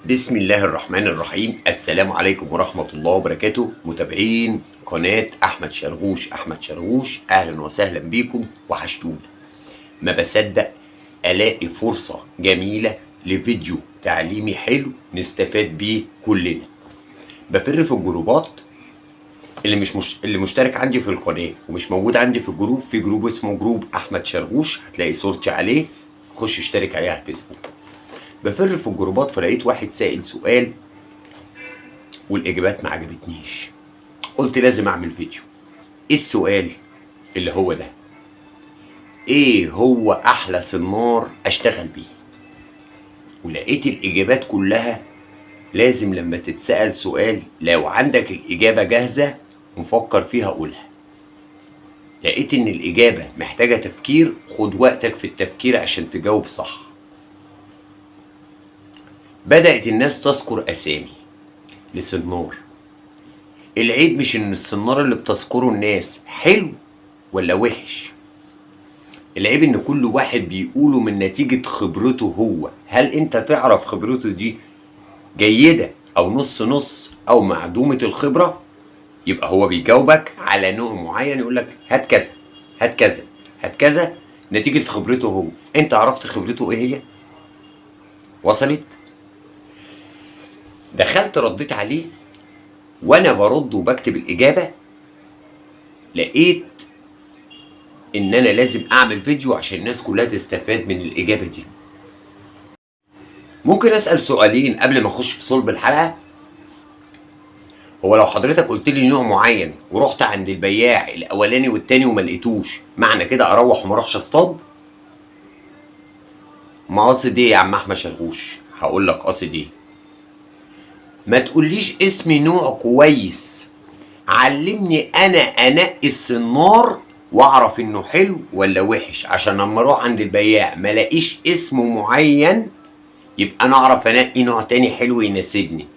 بسم الله الرحمن الرحيم. السلام عليكم ورحمة الله وبركاته. متابعين قناة أحمد شرغوش، أهلا وسهلا بيكم، وحشتونا. ما بصدق ألاقي فرصة جميلة لفيديو تعليمي حلو نستفاد بيه كلنا. بفر في الجروبات اللي مشترك عندي في القناة ومش موجود عندي في الجروب. في جروب اسمه جروب أحمد شرغوش، هتلاقي صورتي عليه، خش اشترك عليه على الفيسبوك. بفر في الجروبات فلقيت واحد سائل سؤال والاجابات ما عجبتنيش، قلت لازم اعمل فيديو. ايه السؤال اللي هو ده؟ ايه هو احلى سنار اشتغل بيه؟ ولقيت الاجابات كلها لازم لما تتسأل سؤال لو عندك الاجابة جاهزة ومفكر فيها قولها. لقيت ان الاجابة محتاجة تفكير، خد وقتك في التفكير عشان تجاوب صح. بدأت الناس تذكر اسامي لسنار. العيب مش ان السنار اللي بتذكره الناس حلو ولا وحش، العيب ان كل واحد بيقوله من نتيجة خبرته هو. هل انت تعرف خبرته دي جيدة او نص نص او معدومة الخبرة؟ يبقى هو بيجاوبك على نوع معين، يقولك هات كذا هات كذا هات كذا نتيجة خبرته هو. انت عرفت خبرته ايه هي؟ وصلت؟ دخلت رديت عليه، وانا برد وبكتب الاجابة لقيت ان انا لازم اعمل فيديو عشان الناس كلها تستفاد من الاجابة دي. ممكن اسأل سؤالين قبل ما اخش في صلب الحلقة؟ هو لو حضرتك قلت لي نوع معين ورحت عند البياع الاولاني والتاني وما لقيتوش، معنى كده اروح وما اروحش اصطاد؟ ما قصدي ايه يا عم احمد شرغوش؟ هقول لك قصدي ايه. ما تقوليش اسمي نوع كويس، علمني انا انقي السنار واعرف انه حلو ولا وحش، عشان لما اروح عند البياع ما الاقيش اسم معين يبقى انا اعرف انقي نوع تاني حلو يناسبني.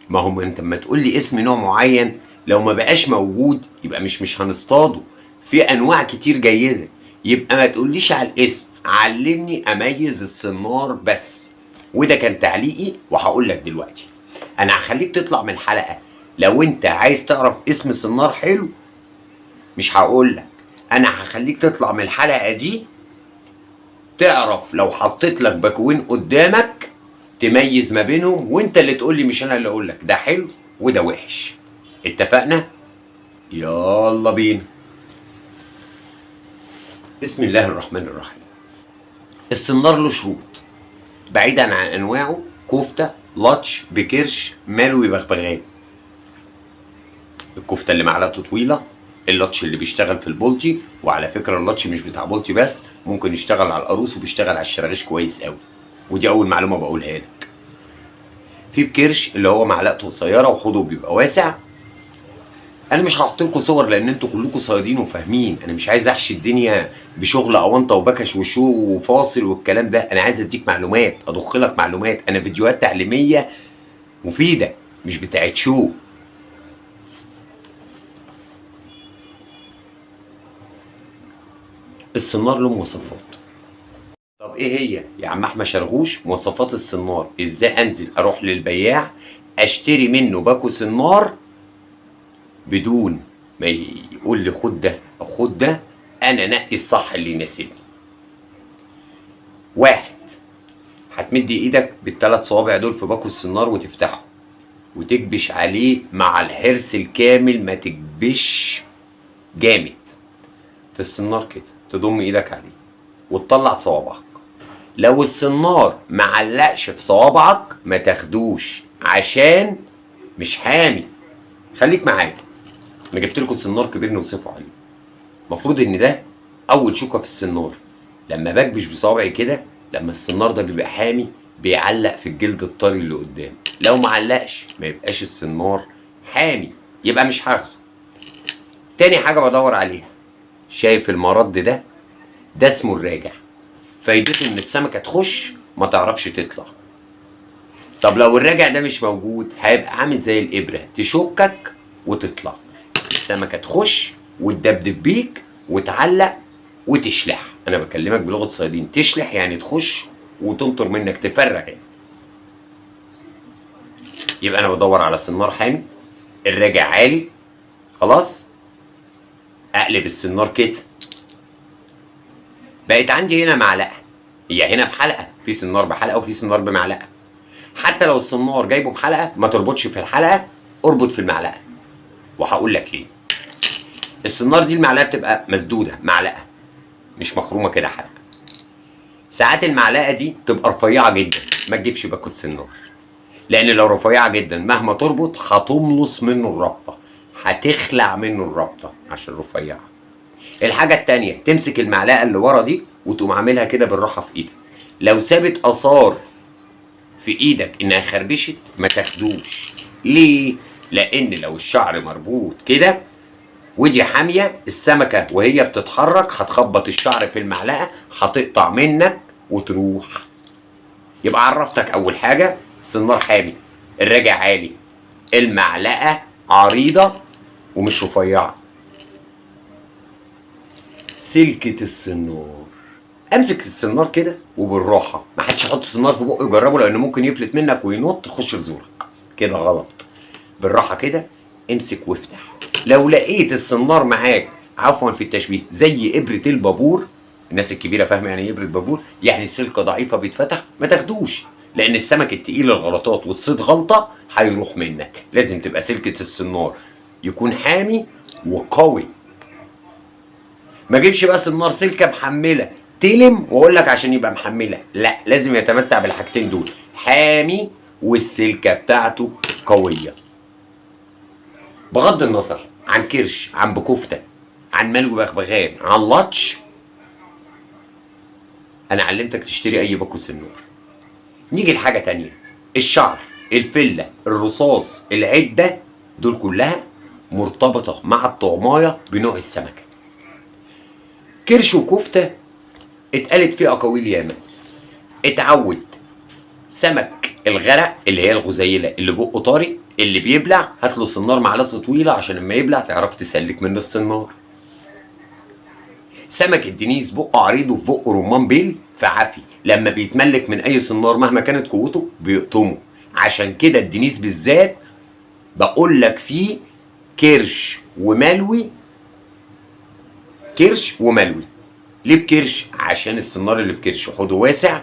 ما هو انت لما تقول لي اسم نوع معين لو ما بقاش موجود يبقى مش هنصطاده. في انواع كتير جيده، يبقى ما تقوليش على الاسم، علمني اميز السنار بس. وده كان تعليقي وهقول لك دلوقتي. انا هخليك تطلع من الحلقه لو انت عايز تعرف اسم سنار حلو مش هقول لك، انا هخليك تطلع من الحلقه دي تعرف لو حطيت لك باكوين قدامك تميز ما بينهم، وانت اللي تقول لي مش انا اللي اقول لك ده حلو وده وحش. اتفقنا؟ يلا بينا. بسم الله الرحمن الرحيم. السنار له شروط بعيدا عن انواعه: كفته، لاتش، بكرش، ملوي، بغبغان. الكفته اللي معلقته طويله، اللاتش اللي بيشتغل في البولتي، وعلى فكره اللاتش مش بتاع بولتي بس، ممكن يشتغل على القاروص وبيشتغل على الشراغيش كويس قوي، ودي اول معلومه بقولها لك. في بكرش اللي هو معلقته قصيره وحوضه بيبقى واسع. انا مش هحط لكم صور لان انتوا كلكم صيادين وفاهمين، انا مش عايز احشي الدنيا بشغل اونطه وبكش وشو وفاصل والكلام ده. انا عايز اديك معلومات، اضخ لك معلومات. انا فيديوهات تعليميه مفيده مش بتاعت شو. السنار له مواصفات. طب ايه هي يا عم احمد شرغوش مواصفات السنار؟ ازاي انزل اروح للبياع اشتري منه باكو سنار بدون ما يقول لي خد ده او خد ده، انا نقي الصح اللي يناسبني. واحد، هتمدي ايدك بالثلاث صوابع دول في باكو السنار وتفتحه وتكبش عليه مع الحرص الكامل، ما تكبش جامد في السنار كده، تضم ايدك عليه وتطلع صوابعك. لو السنار معلقش في صوابعك ما تاخدوش عشان مش حامي. خليك معايا، انا جبت لكم سنار كبير نوصفه عليه. المفروض ان ده اول شوكه في السنار. لما بكبش بصوابعي كده، لما السنار ده بيبقى حامي بيعلق في الجلد الطري اللي قدام. لو معلقش ما يبقاش السنار حامي، يبقى مش هاخده. تاني حاجه بدور عليها، شايف المرد ده؟ ده اسمه الراجع. فايدته ان السمكه تخش ما تعرفش تطلع. طب لو الراجع ده مش موجود هيبقى عامل زي الابره، تشكك وتطلع. السمكه تخش وتدبدب بيك وتعلق وتشلح. انا بكلمك بلغه صيادين، تشلح يعني تخش وتنطر منك، تفرغ يعني. يبقى انا بدور على سنار حامي، الراجع عالي، خلاص. اقلب السنار كده، بقت عندي هنا معلقه. هي هنا بحلقه، في سنار بحلقه وفي سنار بمعلقه. حتى لو السنار جايبه بحلقه ما تربطش في الحلقه، اربط في المعلقه. وهقول لك ليه. السنار دي المعلقه بتبقى مسدوده، معلقه مش مخرومه كده حلقه. ساعات المعلقه دي تبقى رفيعه جدا، ما تجيبش باكو السنار، لان لو رفيعه جدا مهما تربط هتملص منه الرابطه، هتخلع منه الرابطه عشان رفيعه. الحاجه التانيه، تمسك المعلقه اللي ورا دي وتقوم عاملها كده بالراحه في ايدك. لو سابت اثار في ايدك انها خربشت ما تاخدوش. ليه؟ لان لو الشعر مربوط كده ودي حاميه، السمكه وهي بتتحرك هتخبط الشعر في المعلقه، هتقطع منك وتروح. يبقى عرفتك اول حاجه السنار حامي، الراجع عالي، المعلقه عريضه ومش رفيعه. سلكه السنار، امسك السنار كده وبالراحه، ما حدش يحط السنار في بقه يجربه لانه ممكن يفلت منك وينط يخش في زورك، كده غلط. بالراحه كده امسك وافتح. لو لقيت السنار معاك، عفوا في التشبيه، زي ابره البابور، الناس الكبيره فاهمه يعني ايه ابره بابور، يعني سلكه ضعيفه بيتفتح، ما تاخدوش، لان السمك التقيل الغلطات والصيد غلطه هيروح منك. لازم تبقى سلكه السنار يكون حامي وقوي. ما اجيبش بقى سنار سلكه محمله تلم واقول لك عشان يبقى محمله، لا، لازم يتمتع بالحاجتين دول، حامي والسلكه بتاعته قويه. بغض النظر عن كرش، عن بكفته، عن ملو بغبغان، عن لطش، انا علمتك تشتري اي باكو سنور. نيجي لحاجه تانية، الشعر، الفله، الرصاص، العده، دول كلها مرتبطه مع الطعمايه بنوع السمكه. كرش وكفته اتقالت فيه اقاويل ياما. اتعود سمك الغرق اللي هي الغزيله اللي بقه طري اللي بيبلع، هات له سنار معلقته طويله عشان لما يبلع تعرف تسلك منه السنار. سمك الدنيس بقه عريض وفي بقه رمان بيل فعافي، لما بيتملك من اي سنار مهما كانت قوته بيقطمه. عشان كده الدنيس بالذات بقول لك فيه كرش وملوي، كرش وملوي. ليه بكرش؟ عشان السنار اللي بكرش حوضه واسع،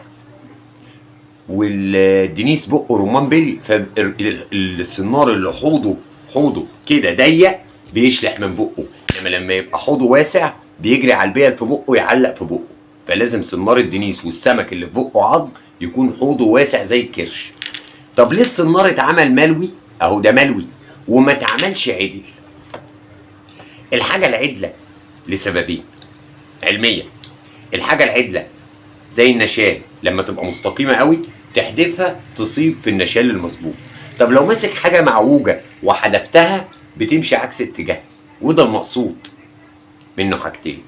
والدنيس بقه رمان بيلي، فالسنار اللي حوضه كده ضيق بيشلح من بقه، انما لما يبقى حوضه واسع بيجري على البيل في بقه يعلق في بقه. فلازم سنار الدنيس والسمك اللي في بقه عظم يكون حوضه واسع زي الكرش. طب ليه السنار اتعمل ملوي؟ اهو ده ملوي وما اتعملش عدل. الحاجه العدله لسببين علميا. الحاجه العدله زي النشال، لما تبقى مستقيمه قوي تحدفها تصيب في النشال المظبوط. طب لو ماسك حاجه معوجه وحدفتها بتمشي عكس اتجاهها، وده المقصود منه حاجتين.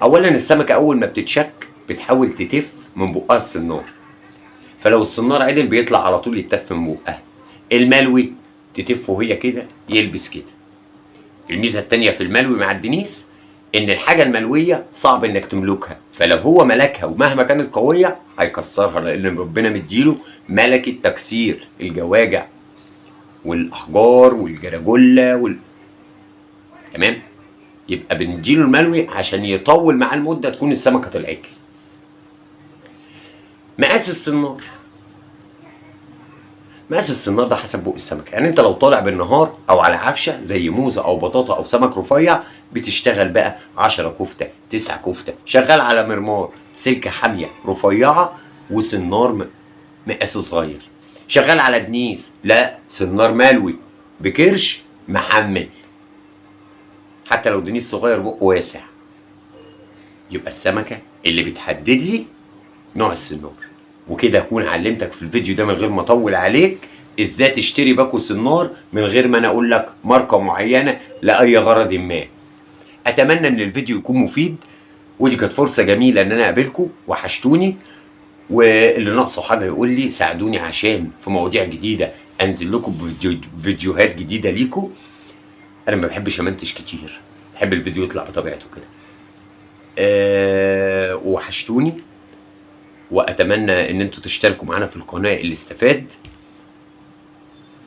اولا السمكه اول ما بتتشك بتحاول تتف من بقها السنار، فلو السنار عدل بيطلع على طول يتف من بقها. الملوي تتف وهي كده يلبس كده. الميزه التانيه في الملوي مع الدنيس ان الحاجه الملويه صعب انك تملكها، فلو هو ملكها ومهما كانت قويه هيكسرها، لان ربنا مديله ملكه تكسير الجواجع والاحجار والجراجوله تمام. يبقى بنديله الملوي عشان يطول معاه المده تكون السمكه طلعت. مقاس السنار، مقاس السنار ده حسب بق السمكه. يعني انت لو طالع بالنهار او على عفشه زي موزه او بطاطا او سمك رفيع بتشتغل بقى 10 كفته 9 كفته، شغال على مرمار سلكه حاميه رفيعه وسنار مقاسه صغير. شغال على دنيس، لا، سنار ملوي بكرش محمل، حتى لو دنيس صغير بقه واسع. يبقى السمكه اللي بتحدد لي نوع السنار. وكده اكون علمتك في الفيديو ده من غير ما اطول عليك ازاي تشتري باكو سنار من غير ما انا اقول لك ماركه معينه لاي غرض ما. اتمنى ان الفيديو يكون مفيد، ودي كانت فرصه جميله ان انا اقابلكم، وحشتوني. واللي ناقصه حاجه يقول لي، ساعدوني عشان في مواضيع جديده انزل لكم فيديوهات جديده ليكم. انا ما بحبش امنتج كتير، بحب الفيديو يطلع بطبيعته كده. وحشتوني، واتمنى ان انتوا تشتركوا معانا في القناه اللي استفاد.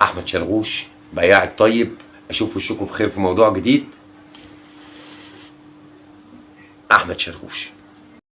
احمد شلغوش بياع الطيب. اشوف وشكم بخير في موضوع جديد. احمد شلغوش.